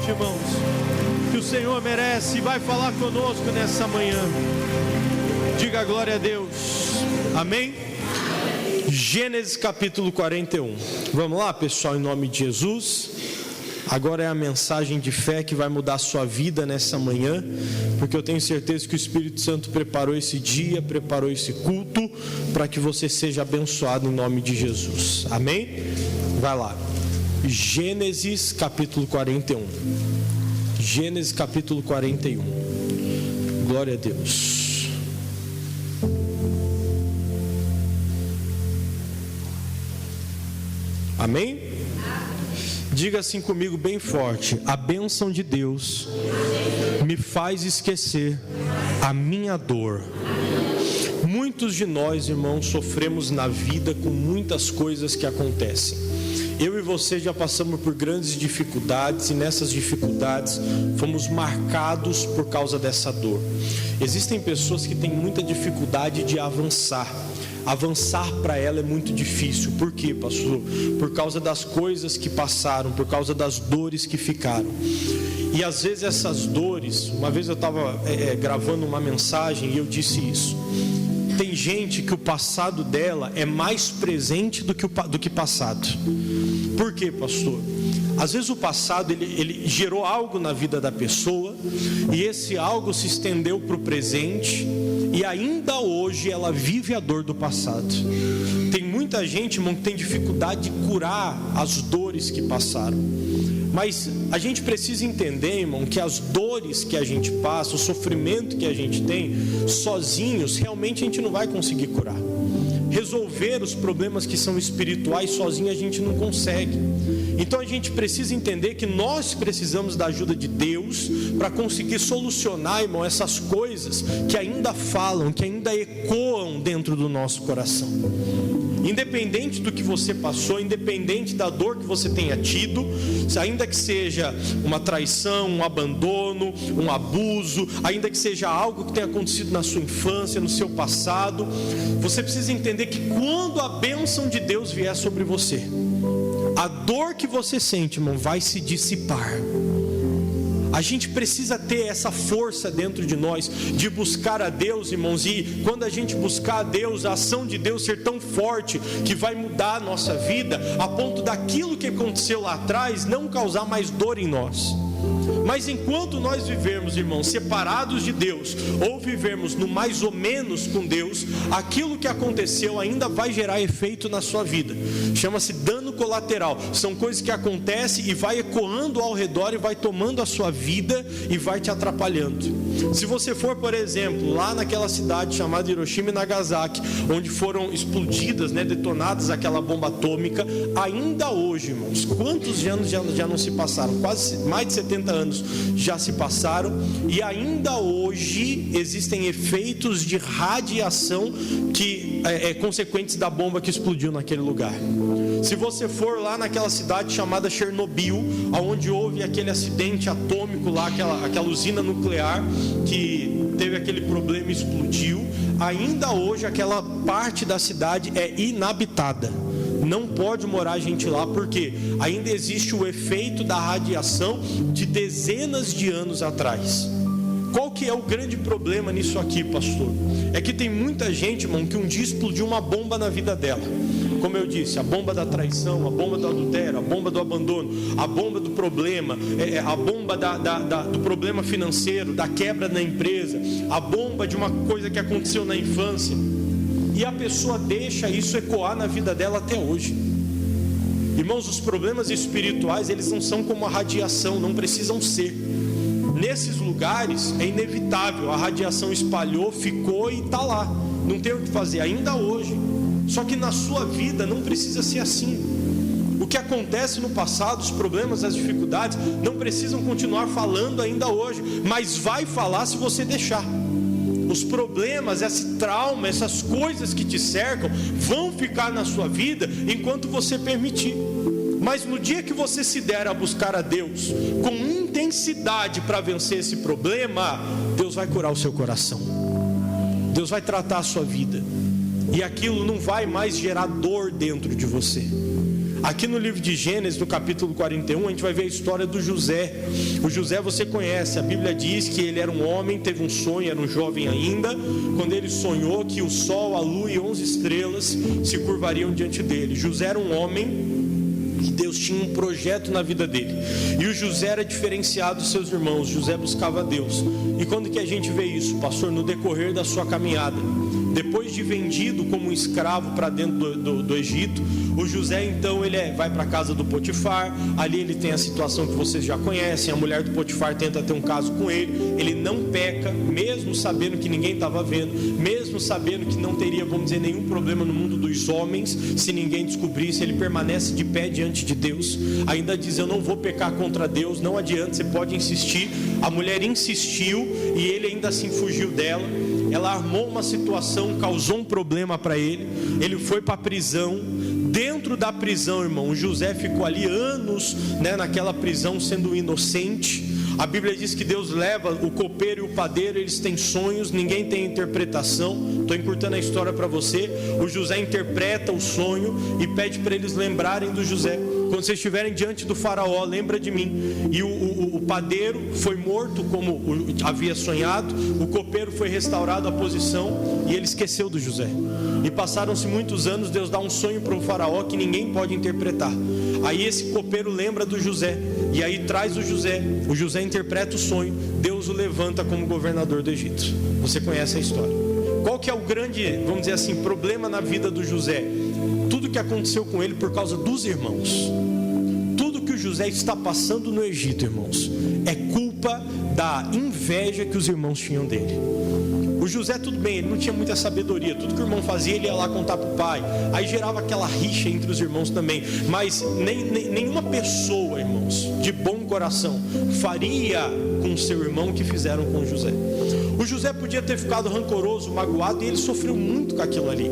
forte, irmãos, que o Senhor merece e vai falar conosco nessa manhã. Diga glória a Deus. Amém? Gênesis capítulo 41. Vamos lá, pessoal, em nome de Jesus. Agora é a mensagem de fé que vai mudar a sua vida nessa manhã, porque eu tenho certeza que o Espírito Santo preparou esse dia, preparou esse culto, para que você seja abençoado em nome de Jesus. Amém? Vai lá. Gênesis capítulo 41. Gênesis capítulo 41. Glória a Deus. Amém? Diga assim comigo bem forte: a bênção de Deus me faz esquecer a minha dor. Muitos de nós, irmãos, sofremos na vida com muitas coisas que acontecem. Eu e você já passamos por grandes dificuldades, e nessas dificuldades fomos marcados por causa dessa dor. Existem pessoas que têm muita dificuldade de avançar. Avançar para ela é muito difícil. Por quê, pastor? Por causa das coisas que passaram, por causa das dores que ficaram. E às vezes essas dores, uma vez eu estava gravando uma mensagem e eu disse isso. Tem gente que o passado dela é mais presente do que passado. Por quê, pastor? Às vezes o passado ele gerou algo na vida da pessoa, e esse algo se estendeu para o presente, e ainda hoje ela vive a dor do passado. Tem muita gente, irmão, que tem dificuldade de curar as dores que passaram. Mas a gente precisa entender, irmão, que as dores que a gente passa, o sofrimento que a gente tem, sozinhos, realmente a gente não vai conseguir curar. Resolver os problemas que são espirituais sozinho a gente não consegue. Então a gente precisa entender que nós precisamos da ajuda de Deus para conseguir solucionar, irmão, essas coisas que ainda falam, que ainda ecoam dentro do nosso coração. Independente do que você passou, independente da dor que você tenha tido, ainda que seja uma traição, um abandono, um abuso, ainda que seja algo que tenha acontecido na sua infância, no seu passado, você precisa entender que quando a bênção de Deus vier sobre você, a dor que você sente, irmão, vai se dissipar. A gente precisa ter essa força dentro de nós, de buscar a Deus, irmãos, e quando a gente buscar a Deus, a ação de Deus ser tão forte, que vai mudar a nossa vida, a ponto daquilo que aconteceu lá atrás, não causar mais dor em nós. Mas enquanto nós vivermos, irmãos, separados de Deus, ou vivermos no mais ou menos com Deus, aquilo que aconteceu ainda vai gerar efeito na sua vida. Chama-se dano colateral. São coisas que acontecem e vai ecoando ao redor e vai tomando a sua vida e vai te atrapalhando. Se você for, por exemplo, lá naquela cidade chamada Hiroshima e Nagasaki, onde foram explodidas, detonadas aquela bomba atômica, ainda hoje, irmãos, quantos anos já não se passaram? Quase mais de 70 anos já se passaram, e ainda hoje existem efeitos de radiação que consequentes da bomba que explodiu naquele lugar. Se você for lá naquela cidade chamada Chernobyl, onde houve aquele acidente atômico lá, aquela usina nuclear que teve aquele problema e explodiu, ainda hoje aquela parte da cidade é inabitada. Não pode morar gente lá, porque ainda existe o efeito da radiação de dezenas de anos atrás. Qual que é o grande problema nisso aqui, pastor? É que tem muita gente, irmão, que um dia explodiu uma bomba na vida dela. Como eu disse, a bomba da traição, a bomba do adultério, a bomba do abandono, a bomba do problema, a bomba do problema financeiro, da quebra na empresa, a bomba de uma coisa que aconteceu na infância. E a pessoa deixa isso ecoar na vida dela até hoje. Irmãos, os problemas espirituais, eles não são como a radiação, não precisam ser. Nesses lugares é inevitável, a radiação espalhou, ficou e está lá. Não tem o que fazer, ainda hoje. Só que na sua vida não precisa ser assim. O que acontece no passado, os problemas, as dificuldades, não precisam continuar falando ainda hoje, mas vai falar se você deixar. Os problemas, esse trauma, essas coisas que te cercam, vão ficar na sua vida enquanto você permitir. Mas no dia que você se der a buscar a Deus com intensidade para vencer esse problema, Deus vai curar o seu coração, Deus vai tratar a sua vida, e aquilo não vai mais gerar dor dentro de você. Aqui no livro de Gênesis, no capítulo 41, a gente vai ver a história do José. O José você conhece, a Bíblia diz que ele era um homem, teve um sonho, era um jovem ainda, quando ele sonhou que o sol, a lua e 11 estrelas se curvariam diante dele. José era um homem que Deus tinha um projeto na vida dele, e o José era diferenciado dos seus irmãos. José buscava Deus. E quando que a gente vê isso, pastor? No decorrer da sua caminhada, depois de vendido como um escravo para dentro do Egito, o José então ele vai para a casa do Potifar. Ali ele tem a situação que vocês já conhecem, a mulher do Potifar tenta ter um caso com ele, ele não peca, mesmo sabendo que ninguém estava vendo, mesmo sabendo que não teria, vamos dizer, nenhum problema no mundo dos homens, se ninguém descobrisse. Ele permanece de pé diante de Deus, ainda diz: eu não vou pecar contra Deus, não adianta, você pode insistir. A mulher insistiu e ele ainda assim fugiu dela. Ela armou uma situação, causou um problema para ele, ele foi para a prisão. Dentro da prisão, irmão, José ficou ali anos, naquela prisão, sendo inocente. A Bíblia diz que Deus leva o copeiro e o padeiro, eles têm sonhos, ninguém tem interpretação. Estou encurtando a história para você. O José interpreta o sonho e pede para eles lembrarem do José. Quando vocês estiverem diante do faraó, lembra de mim. E o padeiro foi morto como havia sonhado, o copeiro foi restaurado à posição, e ele esqueceu do José. E passaram-se muitos anos, Deus dá um sonho para o faraó que ninguém pode interpretar. Aí esse copeiro lembra do José, e aí traz o José interpreta o sonho, Deus o levanta como governador do Egito. Você conhece a história. Qual que é o grande, vamos dizer assim, problema na vida do José? Tudo que aconteceu com ele por causa dos irmãos. Tudo que o José está passando no Egito, irmãos, é culpa da inveja que os irmãos tinham dele. O José, tudo bem, ele não tinha muita sabedoria, tudo que o irmão fazia ele ia lá contar para o pai, aí gerava aquela rixa entre os irmãos também. Mas nenhuma pessoa, irmãos, de bom coração faria com seu irmão o que fizeram com José. O José podia ter ficado rancoroso, magoado, e ele sofreu muito com aquilo ali.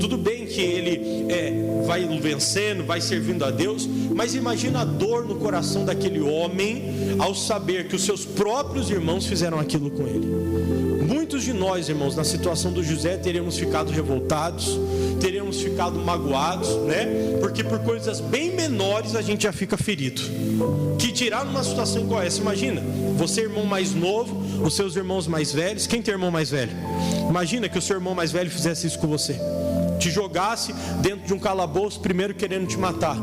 Tudo bem que ele vai vencendo, vai servindo a Deus, mas imagina a dor no coração daquele homem ao saber que os seus próprios irmãos fizeram aquilo com ele. Muitos de nós, irmãos, na situação do José, teríamos ficado revoltados, teríamos ficado magoados, porque por coisas bem menores a gente já fica ferido. Que tirar numa situação igual essa, imagina, você irmão mais novo, os seus irmãos mais velhos. Quem tem irmão mais velho? Imagina que o seu irmão mais velho fizesse isso com você, te jogasse dentro de um calabouço, primeiro querendo te matar,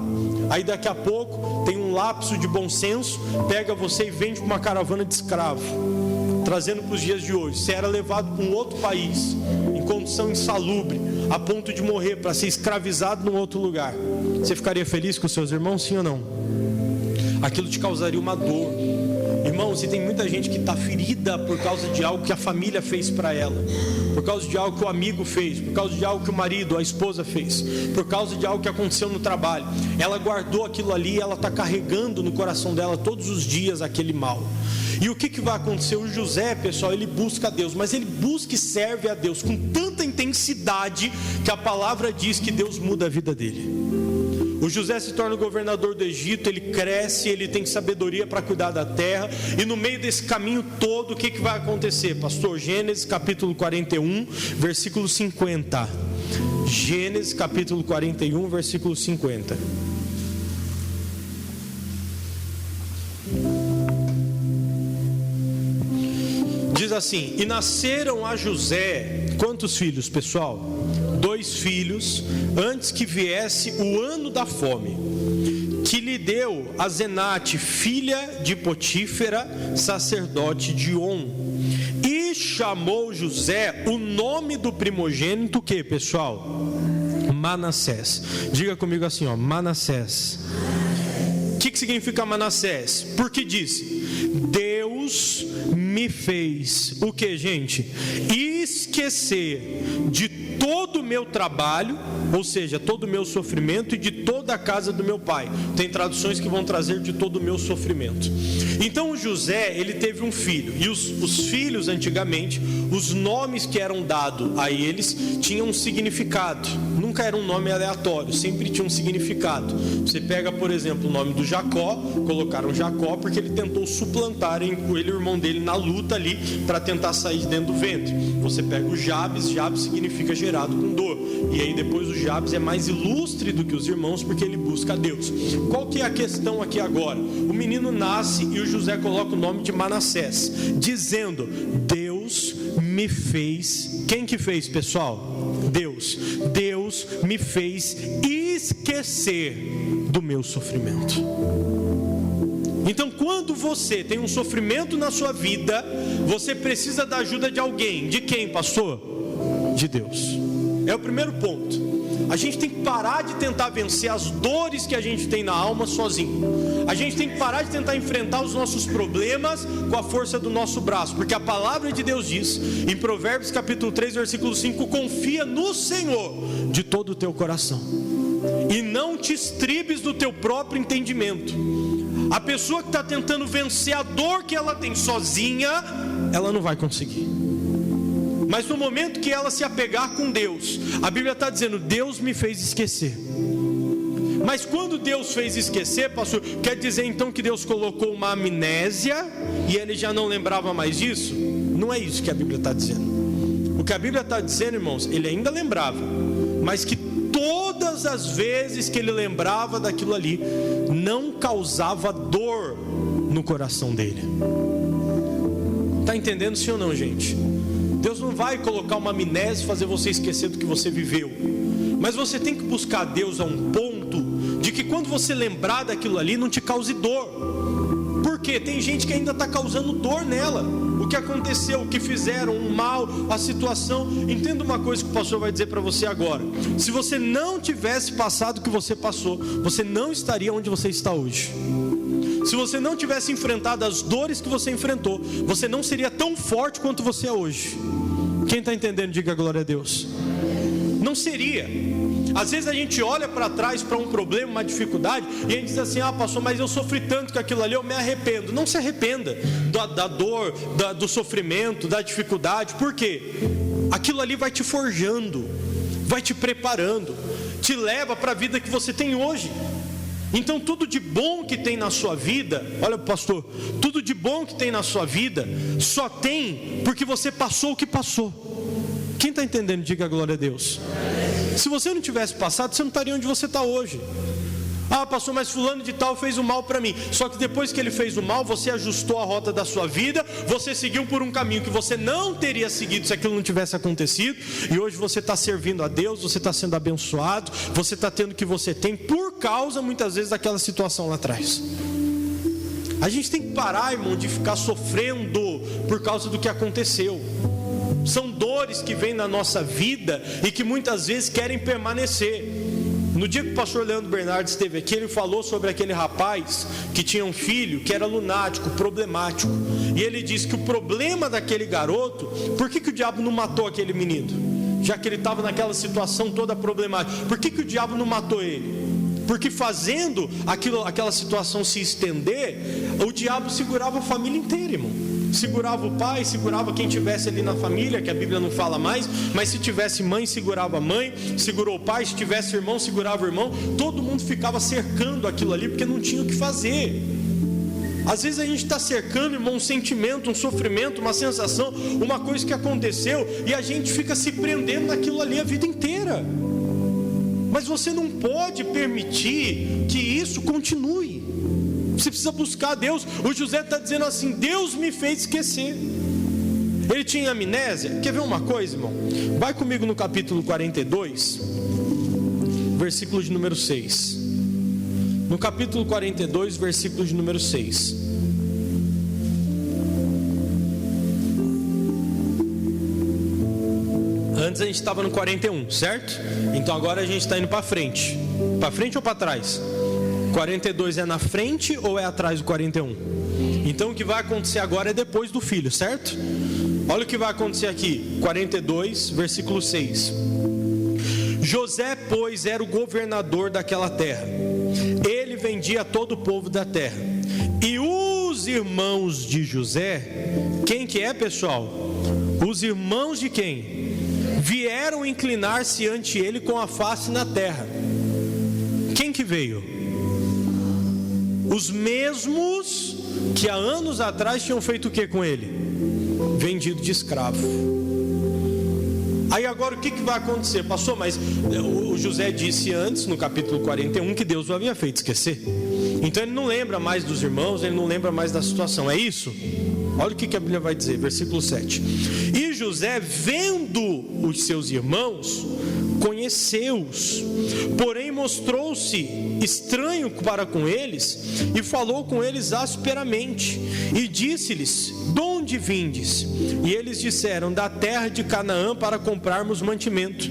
aí daqui a pouco tem um lapso de bom senso, pega você e vende para uma caravana de escravo, trazendo para os dias de hoje. Você era levado para um outro país, em condição insalubre, a ponto de morrer, para ser escravizado num outro lugar. Você ficaria feliz com os seus irmãos, sim ou não? Aquilo te causaria uma dor. Irmãos, e tem muita gente que está ferida por causa de algo que a família fez para ela, por causa de algo que o amigo fez, por causa de algo que o marido, a esposa fez, por causa de algo que aconteceu no trabalho. Ela guardou aquilo ali, ela está carregando no coração dela todos os dias aquele mal. E o que vai acontecer? O José, pessoal, ele busca a Deus, mas ele busca e serve a Deus com tanta intensidade que a palavra diz que Deus muda a vida dele. O José se torna governador do Egito, ele cresce, ele tem sabedoria para cuidar da terra, e no meio desse caminho todo, o que vai acontecer, pastor? Gênesis capítulo 41, versículo 50. Gênesis capítulo 41, versículo 50. Diz assim: e nasceram a José, quantos filhos, pessoal? 2 filhos, antes que viesse o ano da fome, que lhe deu a Zenate, filha de Potífera, sacerdote de On. E chamou José o nome do primogênito, que, pessoal? Manassés. Diga comigo assim, Manassés. O que significa Manassés? Porque disse: Deus me fez o que, gente? Esquecer de todo o meu trabalho, ou seja, todo o meu sofrimento, e de toda a casa do meu pai. Tem traduções que vão trazer de todo o meu sofrimento. Então o José, ele teve um filho, e os filhos antigamente, os nomes que eram dados a eles tinham um significado. Nunca era um nome aleatório, sempre tinha um significado. Você pega, por exemplo, o nome do Jacó, colocaram Jacó porque ele tentou suplantar ele e o irmão dele na luta ali para tentar sair de dentro do ventre. Você pega o Jabes, Jabes significa gerado com dor. E aí depois o Jabes é mais ilustre do que os irmãos, porque ele busca a Deus. Qual que é a questão aqui agora? O menino nasce e o José coloca o nome de Manassés, dizendo: Deus me fez. Quem que fez, pessoal? Deus. Deus me fez esquecer do meu sofrimento. Então, quando você tem um sofrimento na sua vida, você precisa da ajuda de alguém. De quem, pastor? De Deus. É o primeiro ponto. A gente tem que parar de tentar vencer as dores que a gente tem na alma sozinho. A gente tem que parar de tentar enfrentar os nossos problemas com a força do nosso braço, porque a palavra de Deus diz, em Provérbios capítulo 3, versículo 5: confia no Senhor de todo o teu coração, e não te estribes do teu próprio entendimento. A pessoa que está tentando vencer a dor que ela tem sozinha, ela não vai conseguir. Mas no momento que ela se apegar com Deus, a Bíblia está dizendo: Deus me fez esquecer. Mas quando Deus fez esquecer, pastor, quer dizer então que Deus colocou uma amnésia e ele já não lembrava mais disso? Não é isso que a Bíblia está dizendo. O que a Bíblia está dizendo, irmãos, ele ainda lembrava, mas que todas as vezes que ele lembrava daquilo ali, não causava dor no coração dele. Está entendendo, sim ou não, gente? Deus não vai colocar uma amnésia e fazer você esquecer do que você viveu, mas você tem que buscar a Deus a um ponto de que quando você lembrar daquilo ali, não te cause dor. Porque tem gente que ainda está causando dor nela. O que aconteceu, o que fizeram, o mal, a situação. Entenda uma coisa que o pastor vai dizer para você agora: se você não tivesse passado o que você passou, você não estaria onde você está hoje. Se você não tivesse enfrentado as dores que você enfrentou, você não seria tão forte quanto você é hoje. Quem está entendendo, diga glória a Deus. Não seria. Às vezes a gente olha para trás para um problema, uma dificuldade, e a gente diz assim: ah, pastor, mas eu sofri tanto com aquilo ali, eu me arrependo. Não se arrependa da dor, do sofrimento, da dificuldade. Por quê? Aquilo ali vai te forjando, vai te preparando, te leva para a vida que você tem hoje. Então tudo de bom que tem na sua vida, olha pastor, tudo de bom que tem na sua vida, só tem porque você passou o que passou. Quem está entendendo, diga glória a Deus. Se você não tivesse passado, você não estaria onde você está hoje. Ah, pastor, mas fulano de tal fez o mal para mim. Só que depois que ele fez o mal, você ajustou a rota da sua vida, você seguiu por um caminho que você não teria seguido se aquilo não tivesse acontecido, e hoje você está servindo a Deus, você está sendo abençoado, você está tendo o que você tem por causa, muitas vezes, daquela situação lá atrás. A gente tem que parar, irmão, de ficar sofrendo por causa do que aconteceu. São dores que vêm na nossa vida e que muitas vezes querem permanecer. No dia que o pastor Leandro Bernardo esteve aqui, ele falou sobre aquele rapaz que tinha um filho que era lunático, problemático. E ele disse que o problema daquele garoto, por que o diabo não matou aquele menino? Já que ele estava naquela situação toda problemática, por que o diabo não matou ele? Porque fazendo aquela situação se estender, o diabo segurava a família inteira, irmão. Segurava o pai, segurava quem tivesse ali na família, que a Bíblia não fala mais, mas se tivesse mãe, segurava a mãe, segurou o pai, se tivesse irmão, segurava o irmão. Todo mundo ficava cercando aquilo ali, porque não tinha o que fazer. Às vezes a gente está cercando, irmão, um sentimento, um sofrimento, uma sensação, uma coisa que aconteceu, e a gente fica se prendendo naquilo ali a vida inteira. Mas você não pode permitir que isso continue. Você precisa buscar a Deus. O José está dizendo assim: Deus me fez esquecer. Ele tinha amnésia. Quer ver uma coisa, irmão? Vai comigo no capítulo 42, versículo de número 6. No capítulo 42, versículo de número 6. Antes a gente estava no 41, certo? Então agora a gente está indo para frente. Para frente ou para trás? 42 é na frente ou é atrás do 41? Então o que vai acontecer agora é depois do filho, certo? Olha o que vai acontecer aqui, 42, versículo 6. José, pois, era o governador daquela terra. Ele vendia a todo o povo da terra. E os irmãos de José, quem que é, pessoal? Os irmãos de quem? Vieram inclinar-se ante ele com a face na terra. Quem que veio? Os mesmos que há anos atrás tinham feito o que com ele? Vendido de escravo. Aí agora o que vai acontecer? Pastor, mas o José disse antes, no capítulo 41, que Deus o havia feito esquecer. Então ele não lembra mais dos irmãos, ele não lembra mais da situação, é isso? Olha o que a Bíblia vai dizer, versículo 7. E José, vendo os seus irmãos, conheceu-os, porém mostrou-se estranho para com eles, e falou com eles asperamente, e disse-lhes: de onde vindes? E eles disseram: da terra de Canaã, para comprarmos mantimento.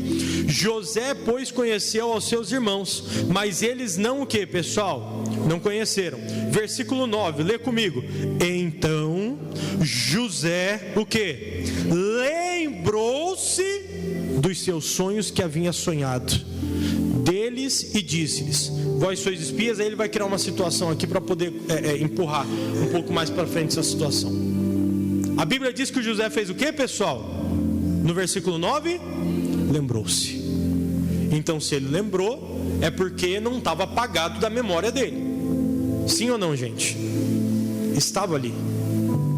José, pois, conheceu aos seus irmãos, mas eles não o que, pessoal? Não conheceram. Versículo 9, lê comigo. Então José, o que? Lembrou-se dos seus sonhos que havia sonhado deles e disse-lhes: vós sois espias. Aí ele vai criar uma situação aqui para poder empurrar um pouco mais para frente essa situação. A Bíblia diz que o José fez o que, pessoal? No versículo 9, lembrou-se. Então, se ele lembrou, é porque não estava apagado da memória dele. Sim ou não, gente? Estava ali,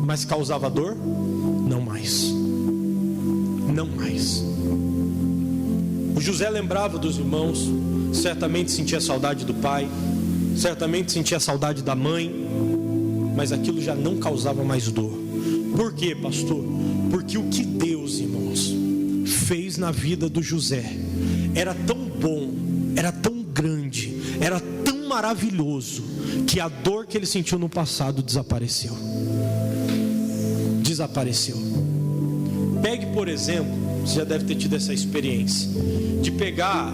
mas causava dor? Não mais. Não mais. O José lembrava dos irmãos, certamente sentia saudade do pai, certamente sentia saudade da mãe, mas aquilo já não causava mais dor. Por quê, pastor? Porque o que Deus, irmãos, fez na vida do José era tão bom, era tão grande, era tão maravilhoso, que a dor que ele sentiu no passado desapareceu. Desapareceu. Pegue, por exemplo, você já deve ter tido essa experiência de pegar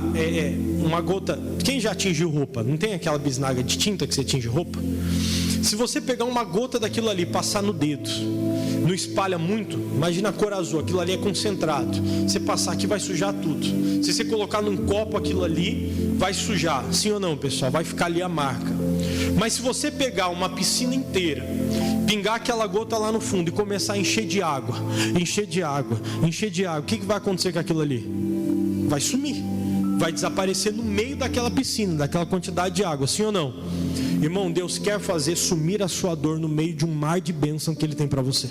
uma gota. Quem já tingiu roupa? Não tem aquela bisnaga de tinta que você tinge roupa? Se você pegar uma gota daquilo ali, passar no dedo, não espalha muito. Imagina a cor azul, aquilo ali é concentrado. Você passar aqui vai sujar tudo. Se você colocar num copo aquilo ali, vai sujar. Sim ou não, pessoal? Vai ficar ali a marca. Mas se você pegar uma piscina inteira, pingar aquela gota lá no fundo e começar a encher de água, encher de água, encher de água, o que vai acontecer com aquilo ali? Vai sumir, vai desaparecer no meio daquela piscina, daquela quantidade de água, sim ou não? Irmão, Deus quer fazer sumir a sua dor no meio de um mar de bênção que Ele tem para você.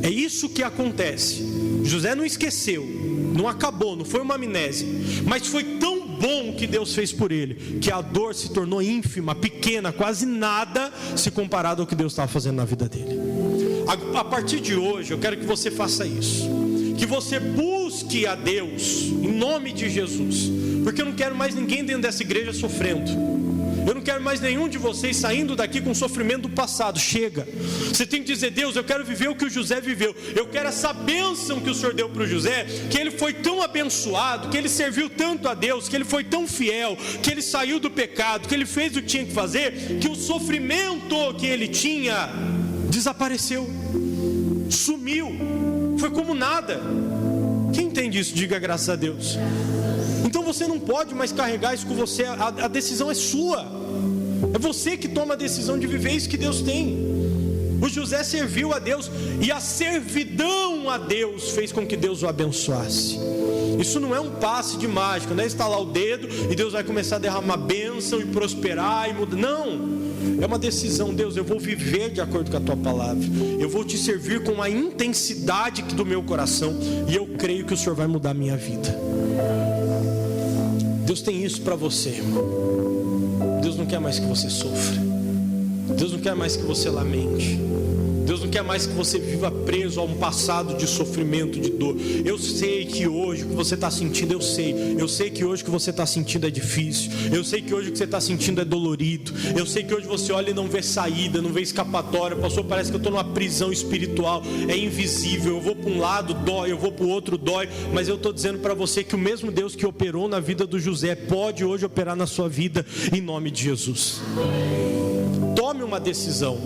É isso que acontece. José não esqueceu, não acabou, não foi uma amnésia, mas foi tão bom o que Deus fez por ele, que a dor se tornou ínfima, pequena, quase nada, se comparado ao que Deus estava fazendo na vida dele. A partir de hoje, eu quero que você faça isso, que você busque a Deus, em nome de Jesus, porque eu não quero mais ninguém dentro dessa igreja sofrendo. Eu não quero mais nenhum de vocês saindo daqui com sofrimento do passado. Chega. Você tem que dizer: Deus, eu quero viver o que o José viveu. Eu quero essa bênção que o Senhor deu para o José, que ele foi tão abençoado, que ele serviu tanto a Deus, que ele foi tão fiel, que ele saiu do pecado, que ele fez o que tinha que fazer, que o sofrimento que ele tinha desapareceu, sumiu, foi como nada. Quem entende isso, diga graças a Deus. Então você não pode mais carregar isso com você. A decisão é sua. É você que toma a decisão de viver isso que Deus tem. O José serviu a Deus, e a servidão a Deus fez com que Deus o abençoasse. Isso não é um passe de mágica, não é estalar o dedo e Deus vai começar a derramar bênção e prosperar e mudar. Não, é uma decisão. Deus, eu vou viver de acordo com a tua palavra, eu vou te servir com a intensidade do meu coração, e eu creio que o Senhor vai mudar a minha vida. Deus tem isso para você, irmão. Deus não quer mais que você sofra. Deus não quer mais que você lamente. Deus não quer mais que você viva preso a um passado de sofrimento, de dor. Eu sei que hoje o que você está sentindo, eu sei que hoje o que você está sentindo é difícil. Eu sei que hoje o que você está sentindo é dolorido. Eu sei que hoje você olha e não vê saída, não vê escapatória. Pastor, parece que eu estou numa prisão espiritual, é invisível. Eu vou para um lado, dói, eu vou para o outro, dói. Mas eu estou dizendo para você que o mesmo Deus que operou na vida do José pode hoje operar na sua vida, em nome de Jesus. Tome uma decisão.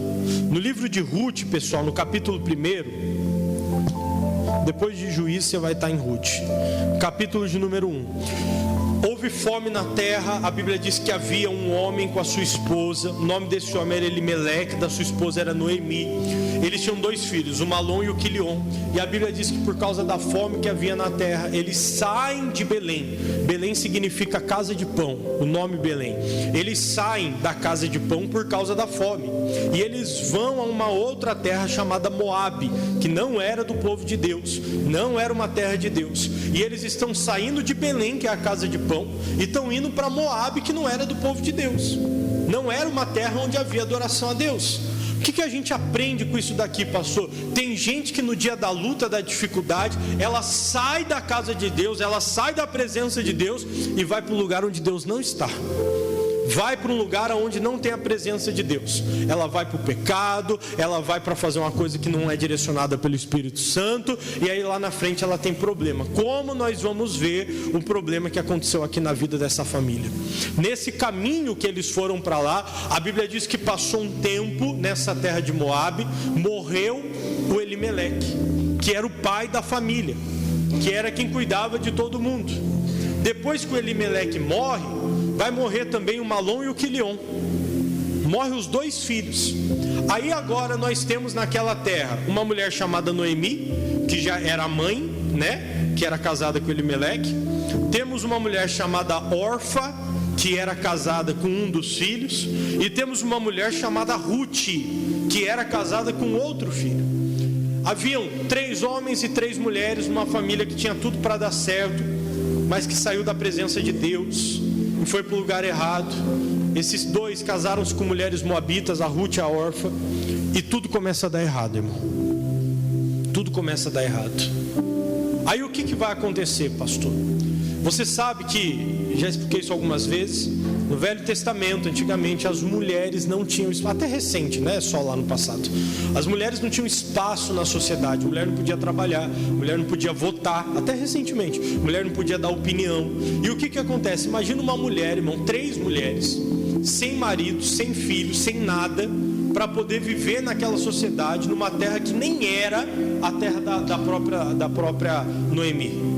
No livro de Ruth, pessoal, no capítulo 1, depois de Juízes você vai estar em Ruth, capítulo de número 1. Houve fome na terra. A Bíblia diz que havia um homem com a sua esposa. O nome desse homem era Elimeleque, da sua esposa era Noemi. eles tinham 2 filhos, o Malom e o Quilion. E a Bíblia diz que por causa da fome que havia na terra, eles saem de Belém. Belém significa casa de pão, o nome Belém. Eles saem da casa de pão por causa da fome. E eles vão a uma outra terra chamada Moabe, que não era do povo de Deus, não era uma terra de Deus. E eles estão saindo de Belém, que é a casa de pão, e estão indo para Moabe, que não era do povo de Deus. Não era uma terra onde havia adoração a Deus. O que a gente aprende com isso daqui, pastor? Tem gente que no dia da luta, da dificuldade, ela sai da casa de Deus, ela sai da presença de Deus e vai para o lugar onde Deus não está. Vai para um lugar onde não tem a presença de Deus. Ela vai para o pecado, ela vai para fazer uma coisa que não é direcionada pelo Espírito Santo, e aí lá na frente ela tem problema. Como nós vamos ver o problema que aconteceu aqui na vida dessa família? Nesse caminho que eles foram para lá, a Bíblia diz que passou um tempo nessa terra de Moabe, morreu o Elimeleque, que era o pai da família, que era quem cuidava de todo mundo. Depois que o Elimeleque morre, vai morrer também o Malom e o Quilion. Morre os 2 filhos. Aí agora nós temos naquela terra uma mulher chamada Noemi, que já era mãe, né? Que era casada com Elimeleque. Temos uma mulher chamada Orfa, que era casada com um dos filhos. E temos uma mulher chamada Ruth, que era casada com outro filho. Haviam 3 homens e 3 mulheres, uma família que tinha tudo para dar certo, mas que saiu da presença de Deus e foi para o lugar errado. Esses 2 casaram-se com mulheres moabitas, a Ruth e a Orfa, e tudo começa a dar errado, irmão. Tudo começa a dar errado. Aí o que vai acontecer, pastor? Você sabe que, já expliquei isso algumas vezes, no Velho Testamento, antigamente, as mulheres não tinham espaço, até recente, né? Só lá no passado. As mulheres não tinham espaço na sociedade, a mulher não podia trabalhar, a mulher não podia votar, até recentemente, a mulher não podia dar opinião. E o que acontece? Imagina uma mulher, irmão, 3 mulheres, sem marido, sem filho, sem nada, para poder viver naquela sociedade, numa terra que nem era a terra da própria Noemi.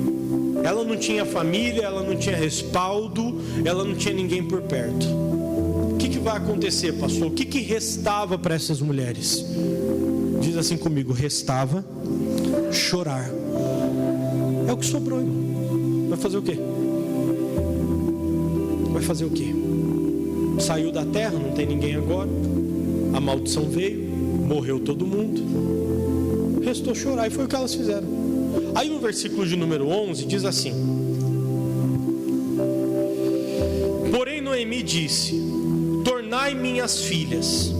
Ela não tinha família, ela não tinha respaldo, ela não tinha ninguém por perto. O que vai acontecer, pastor? O que restava para essas mulheres? Diz assim comigo: restava chorar. É o que sobrou, irmão. Vai fazer o quê? Vai fazer o quê? Saiu da terra, não tem ninguém agora. A maldição veio, morreu todo mundo. Restou chorar, e foi o que elas fizeram. Aí no versículo de número 11 diz assim: porém Noemi disse: tornai minhas filhas,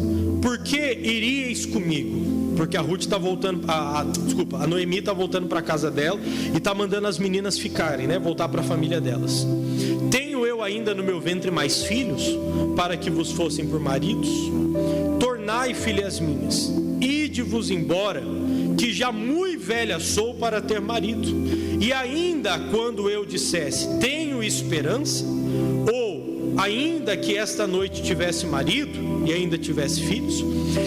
por que iríeis comigo? Porque a Ruth está voltando, a Noemi está voltando para a casa dela e está mandando as meninas ficarem, né? Voltar para a família delas. Tenho eu ainda no meu ventre mais filhos, para que vos fossem por maridos? Tornai, filhas minhas, ide-vos embora, que já muito velha sou para ter marido. E ainda quando eu dissesse: tenho esperança, ou ainda que esta noite tivesse marido e ainda tivesse filhos,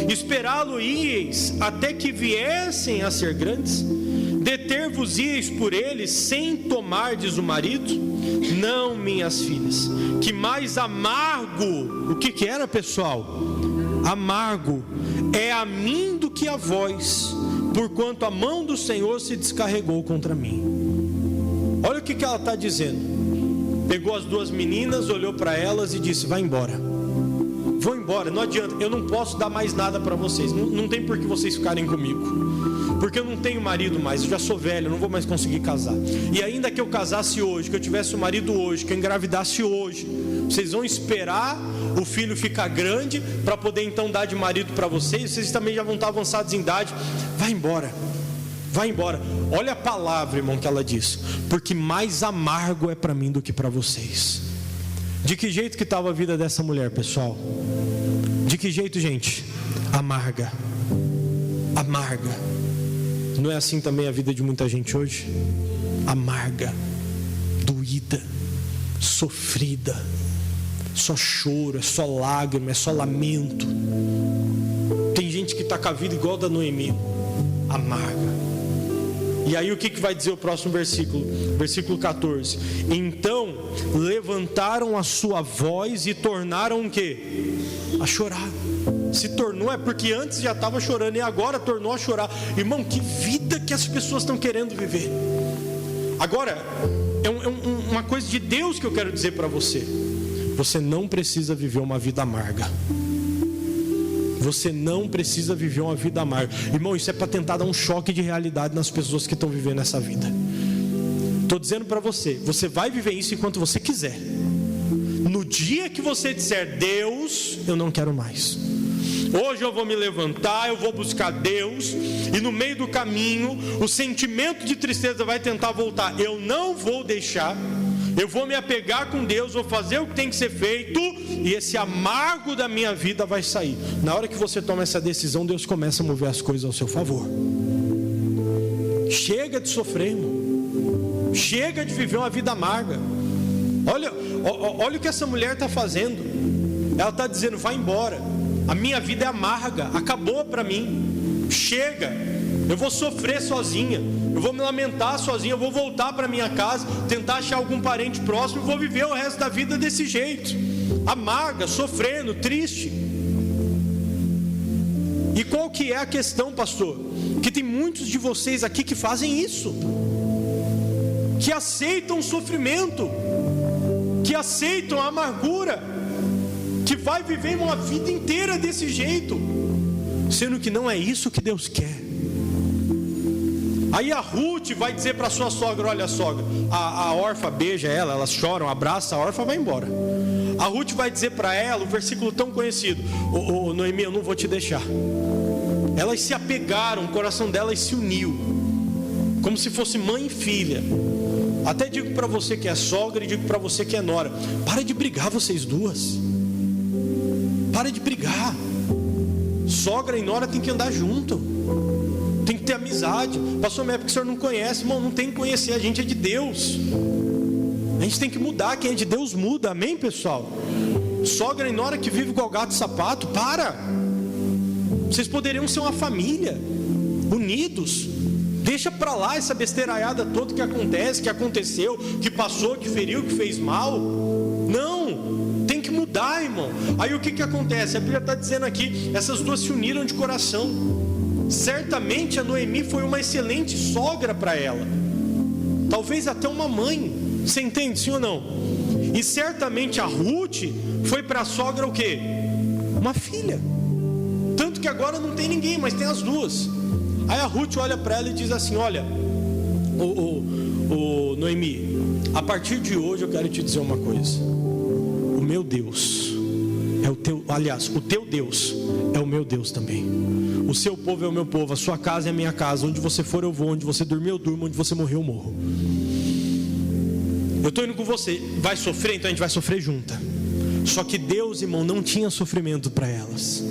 esperá-lo-íeis até que viessem a ser grandes? Deter-vos-íeis por eles sem tomardes o marido? Não, minhas filhas, que mais amargo, o que era, pessoal? Amargo é a mim do que a vós, porquanto a mão do Senhor se descarregou contra mim. Olha o que ela está dizendo. Pegou as 2 meninas, olhou para elas e disse: vai embora, vão embora, não adianta, eu não posso dar mais nada para vocês, não tem por que vocês ficarem comigo, porque eu não tenho marido mais, eu já sou velho, eu não vou mais conseguir casar. E ainda que eu casasse hoje, que eu tivesse um marido hoje, que eu engravidasse hoje, vocês vão esperar o filho ficar grande para poder então dar de marido para vocês? Vocês também já vão estar avançados em idade. Vai embora, vai embora. Olha a palavra, irmão, que ela diz: porque mais amargo é para mim do que para vocês. De que jeito que estava a vida dessa mulher, pessoal? De que jeito, gente? Amarga. Amarga. Não é assim também a vida de muita gente hoje? Amarga, doída, sofrida, só choro, é só lágrima, é só lamento. Tem gente que está com a vida igual a da Noemi, amarga. E aí o que vai dizer o próximo versículo? Versículo 14: então levantaram a sua voz e tornaram o quê? A chorar. Se tornou, é porque antes já estava chorando e agora tornou a chorar. Irmão, que vida que as pessoas estão querendo viver. Agora, uma coisa de Deus que eu quero dizer para você. Você não precisa viver uma vida amarga. Você não precisa viver uma vida amarga. Irmão, isso é para tentar dar um choque de realidade nas pessoas que estão vivendo essa vida. Estou dizendo para você, você vai viver isso enquanto você quiser. No dia que você disser, Deus, eu não quero mais. Hoje eu vou me levantar, eu vou buscar Deus, e no meio do caminho, o sentimento de tristeza vai tentar voltar. Eu não vou deixar, eu vou me apegar com Deus, vou fazer o que tem que ser feito, e esse amargo da minha vida vai sair. Na hora que você toma essa decisão, Deus começa a mover as coisas ao seu favor. Chega de sofrer, irmão. Chega de viver uma vida amarga. Olha o que essa mulher está fazendo. Ela está dizendo, vai embora, a minha vida é amarga, acabou para mim. Chega, eu vou sofrer sozinha, eu vou me lamentar sozinha, eu vou voltar para minha casa, tentar achar algum parente próximo, e vou viver o resto da vida desse jeito, amarga, sofrendo, triste. E qual que é a questão, pastor? Que tem muitos de vocês aqui que fazem isso, que aceitam o sofrimento, que aceitam a amargura, que vai viver uma vida inteira desse jeito, sendo que não é isso que Deus quer. Aí a Ruth vai dizer para sua sogra, olha sogra, a órfã beija ela, elas choram, abraça a órfã, vai embora. A Ruth vai dizer para ela, o versículo tão conhecido, Noemi, eu não vou te deixar. Elas se apegaram, o coração delas se uniu, como se fosse mãe e filha. Até digo para você que é sogra e digo para você que é nora, para de brigar vocês duas. Para de brigar. Sogra e nora tem que andar junto, tem que ter amizade. Pastor, mas é porque o senhor não conhece. Irmão, não tem que conhecer, a gente é de Deus. A gente tem que mudar, quem é de Deus muda, amém pessoal? Sogra e nora que vive igual gato e sapato, para. Vocês poderiam ser uma família, unidos. Deixa para lá essa besteiraiada toda que acontece, que aconteceu, que passou, que feriu, que fez mal. Não, tem que mudar, irmão. Aí o que acontece? A Bíblia está dizendo aqui, essas duas se uniram de coração. Certamente a Noemi foi uma excelente sogra para ela, talvez até uma mãe. Você entende, sim ou não? E certamente a Ruth foi para a sogra o quê? Uma filha. Tanto que agora não tem ninguém, mas tem as duas. Aí a Ruth olha para ela e diz assim, olha, Noemi, a partir de hoje eu quero te dizer uma coisa. O meu Deus é o teu, aliás, o teu Deus é o meu Deus também. O seu povo é o meu povo, a sua casa é a minha casa. Onde você for eu vou, onde você dormir eu durmo, onde você morrer eu morro. Eu estou indo com você, vai sofrer? Então a gente vai sofrer junta. Só que Deus, irmão, não tinha sofrimento para elas.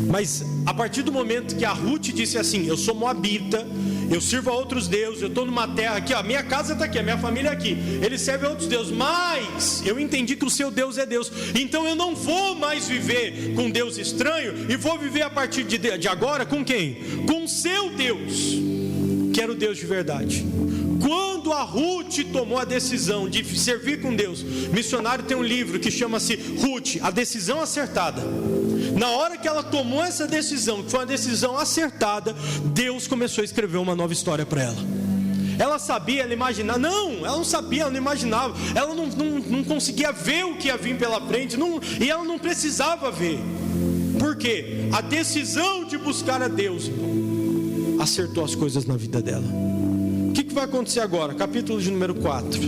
Mas a partir do momento que a Ruth disse assim, eu sou moabita, eu sirvo a outros deuses, eu estou numa terra aqui, ó, minha casa está aqui, a minha família aqui, eles servem a outros deuses, mas eu entendi que o seu Deus é Deus, então eu não vou mais viver com Deus estranho, e vou viver a partir de agora com quem? Com o seu Deus, que era o Deus de verdade. Quando a Ruth tomou a decisão de servir com Deus, missionário tem um livro que chama-se Ruth, a decisão acertada. Na hora que ela tomou essa decisão, que foi uma decisão acertada, Deus começou a escrever uma nova história para ela. Ela sabia, ela imaginava, não, ela não sabia, ela não imaginava, ela não conseguia ver o que ia vir pela frente, e ela não precisava ver. Por quê? A decisão de buscar a Deus, irmão, acertou as coisas na vida dela. O que vai acontecer agora? Capítulo de número 4,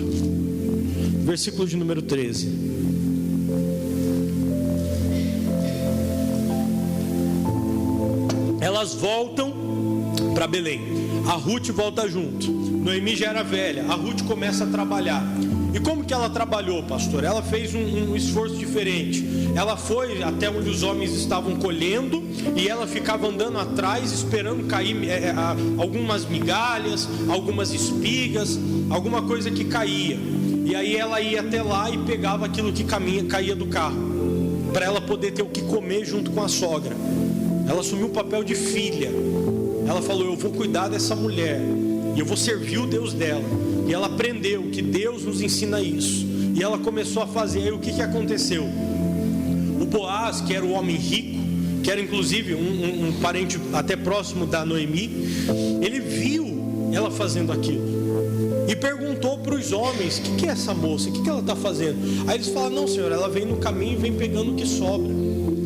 versículo de número 13. Elas voltam para Belém. A Ruth volta junto. Noemi já era velha. A Ruth começa a trabalhar. E como que ela trabalhou, pastor? Ela fez um esforço diferente. Ela foi até onde os homens estavam colhendo, e ela ficava andando atrás, esperando cair algumas migalhas, algumas espigas, alguma coisa que caía. E aí ela ia até lá e pegava aquilo que caía do carro, para ela poder ter o que comer junto com a sogra. Ela assumiu o papel de filha. Ela falou, eu vou cuidar dessa mulher, e eu vou servir o Deus dela. E ela aprendeu que Deus nos ensina isso. E ela começou a fazer. Aí o que aconteceu? O Boaz, que era o homem rico, que era inclusive um parente até próximo da Noemi, ele viu ela fazendo aquilo e perguntou para os homens: o que é essa moça? O que ela está fazendo? Aí eles falaram: não, senhor, ela vem no caminho e vem pegando o que sobra.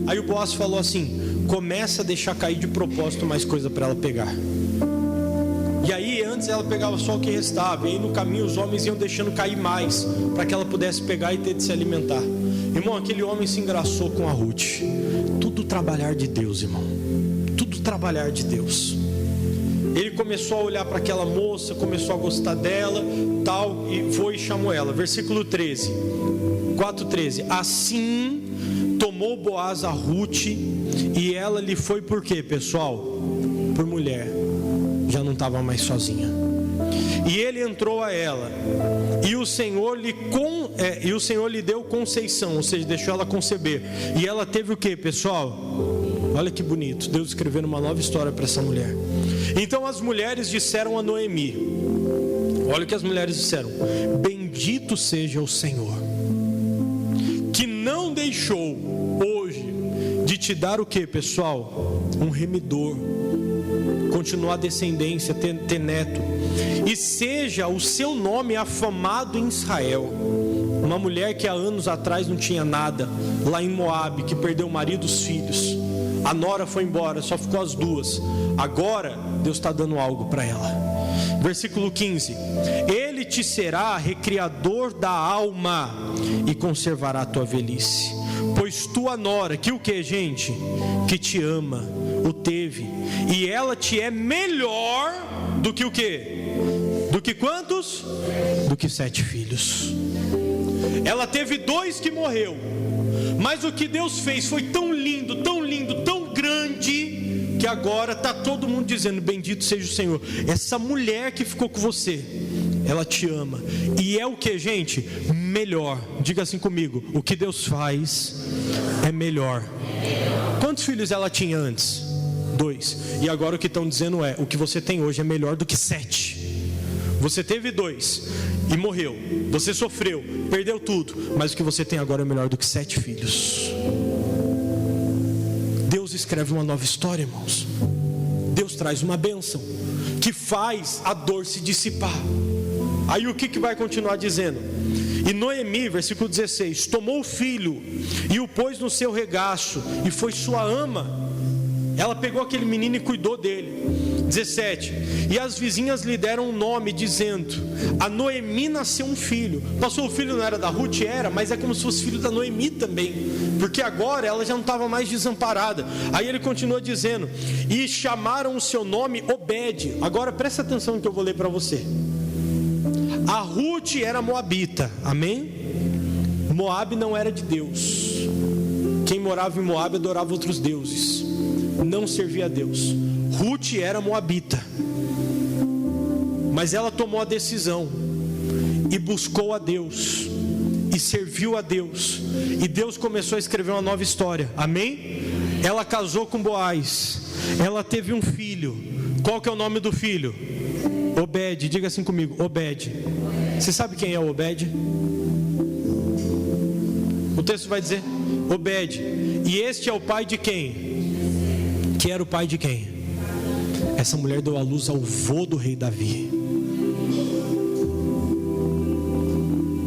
Aí o Boaz falou assim: começa a deixar cair de propósito mais coisa para ela pegar. E aí antes ela pegava só o que restava, e aí no caminho os homens iam deixando cair mais, para que ela pudesse pegar e ter de se alimentar. Irmão, aquele homem se engraçou com a Ruth. Tudo trabalhar de Deus, irmão. Tudo trabalhar de Deus. Ele começou a olhar para aquela moça, começou a gostar dela, tal, e foi e chamou ela. Versículo 13, 4:13. Assim tomou Boaz a Ruth, e ela lhe foi por quê, pessoal? Por mulher. Já não estava mais sozinha. E ele entrou a ela, e o Senhor lhe deu conceição, ou seja, deixou ela conceber. E ela teve o que, pessoal? Olha que bonito, Deus escrevendo uma nova história para essa mulher. Então as mulheres disseram a Noemi, olha o que as mulheres disseram: bendito seja o Senhor, que não deixou hoje de te dar o que, pessoal? Um remidor, continuar a descendência, ter neto, e seja o seu nome afamado em Israel. Uma mulher que há anos atrás não tinha nada, lá em Moabe, que perdeu o marido e os filhos. A nora foi embora, só ficou as duas. Agora Deus está dando algo para ela. Versículo 15: ele te será recriador da alma e conservará a tua velhice, pois tua nora, que o que, gente? Que te ama, o teve, e ela te é melhor do que o que? Do que quantos? Do que 7 filhos. Ela teve 2 que morreu, mas o que Deus fez foi tão lindo, tão lindo, tão grande, que agora está todo mundo dizendo: bendito seja o Senhor. Essa mulher que ficou com você, ela te ama, e é o que, gente? Melhor. Diga assim comigo: o que Deus faz é melhor. Quantos filhos ela tinha antes? 2. E agora o que estão dizendo é: o que você tem hoje é melhor do que 7. Você teve 2 e morreu, você sofreu, perdeu tudo, mas o que você tem agora é melhor do que 7 filhos. Deus escreve uma nova história, irmãos. Deus traz uma bênção que faz a dor se dissipar. Aí o que vai continuar dizendo? E Noemi, versículo 16: tomou o filho e o pôs no seu regaço, e foi sua ama. Ela pegou aquele menino e cuidou dele. 17: e as vizinhas lhe deram um nome, dizendo: a Noemi nasceu um filho. Passou, o filho não era da Ruth? Era, mas é como se fosse filho da Noemi também, porque agora ela já não estava mais desamparada. Aí ele continua dizendo: e chamaram o seu nome Obed. Agora presta atenção no que eu vou ler para você. A Ruth era moabita, amém? Moabe não era de Deus. Quem morava em Moabe adorava outros deuses, não servia a Deus. Ruth era moabita, mas ela tomou a decisão e buscou a Deus e serviu a Deus, e Deus começou a escrever uma nova história, amém? Ela casou com Boaz, ela teve um filho. Qual que é o nome do filho? Obed. Diga assim comigo: Obed. Você sabe quem é Obed? O texto vai dizer Obed. E este é o pai de quem? Que era o pai de quem? Essa mulher deu à luz ao vô do rei Davi.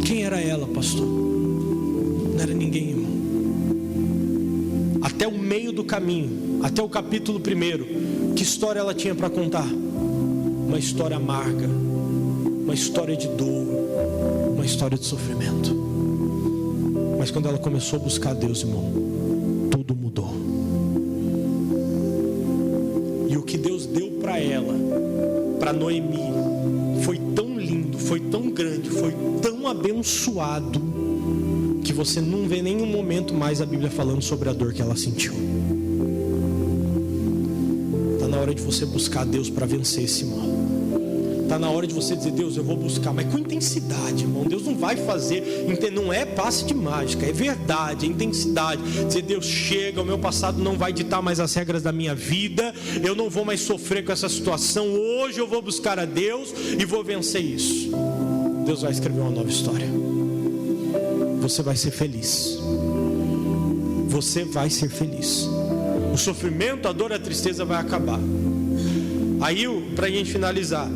Quem era ela, pastor? Não era ninguém, irmão. Até o meio do caminho, até o capítulo 1, que história ela tinha para contar? Uma história amarga, uma história de dor, uma história de sofrimento. Mas quando ela começou a buscar a Deus, irmão, tudo mudou. E o que Deus deu para ela, para Noemi, foi tão lindo, foi tão grande, foi tão abençoado, que você não vê nenhum momento mais a Bíblia falando sobre a dor que ela sentiu. Está na hora de você buscar a Deus para vencer esse mal. Está na hora de você dizer: Deus, eu vou buscar, mas com intensidade, irmão. Deus não vai fazer, não é passe de mágica, é verdade, é intensidade. Dizer: Deus, chega, o meu passado não vai ditar mais as regras da minha vida, eu não vou mais sofrer com essa situação. Hoje eu vou buscar a Deus e vou vencer isso. Deus vai escrever uma nova história. Você vai ser feliz. Você vai ser feliz. O sofrimento, a dor, a tristeza vai acabar. Aí, para a gente finalizar,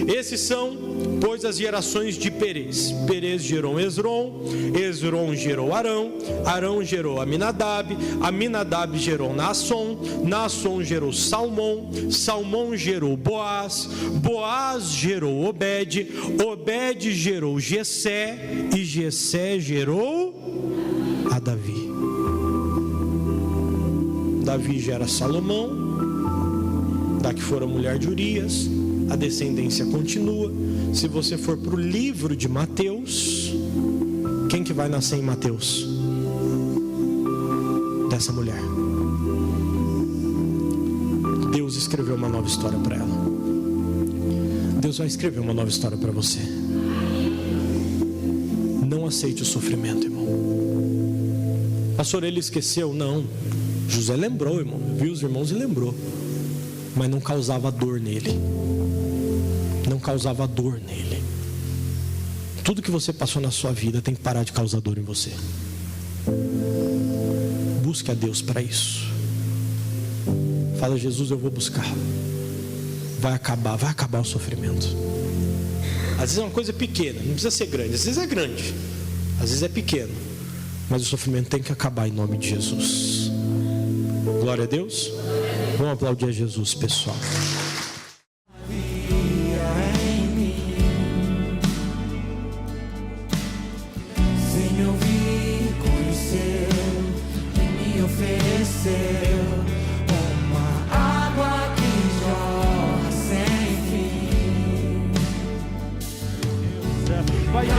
esses são, pois, as gerações de Perez. Perez gerou Esrom, Esrom gerou Arão, Arão gerou Aminadab, Aminadab gerou Naasson, Naasson gerou Salmão, Salmão gerou Boaz, Boaz gerou Obed, Obed gerou Jessé, e Jessé gerou a Davi. Davi gera Salomão, da que fora mulher de Urias. A descendência continua. Se você for para o livro de Mateus, quem que vai nascer em Mateus? Dessa mulher. Deus escreveu uma nova história para ela. Deus vai escrever uma nova história para você. Não aceite o sofrimento, irmão. Pastor, ele esqueceu? Não. José lembrou, irmão. Viu os irmãos e lembrou. Mas não causava dor nele. Não causava dor nele. Tudo que você passou na sua vida tem que parar de causar dor em você. Busque a Deus para isso. Fala: Jesus, eu vou buscar. Vai acabar o sofrimento. Às vezes é uma coisa pequena, não precisa ser grande. Às vezes é grande, às vezes é pequeno, mas o sofrimento tem que acabar em nome de Jesus. Glória a Deus. Vamos aplaudir a Jesus, pessoal. Vai dizer: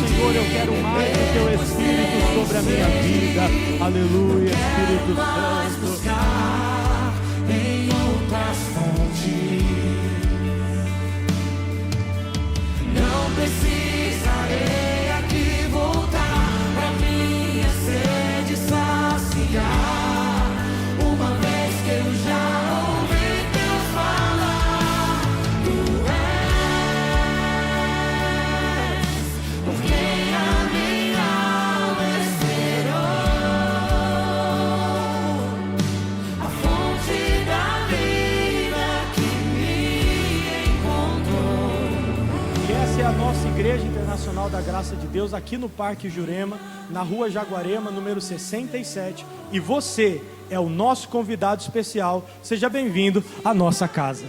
Senhor, eu quero mais do teu Espírito sobre a minha vida. Aleluia, Espírito Santo. Em outras fontes, não precisarei aqui voltar pra minha sede saciar. Uma vez que eu já ouvi Deus falar, tu és por quem a minha alma esperou, a fonte da vida que me encontrou. E essa é a nossa Igreja Internacional da Graça de Deus, aqui no Parque Jurema, na Rua Jaguarema, número 67. E você é o nosso convidado especial. Seja bem-vindo à nossa casa.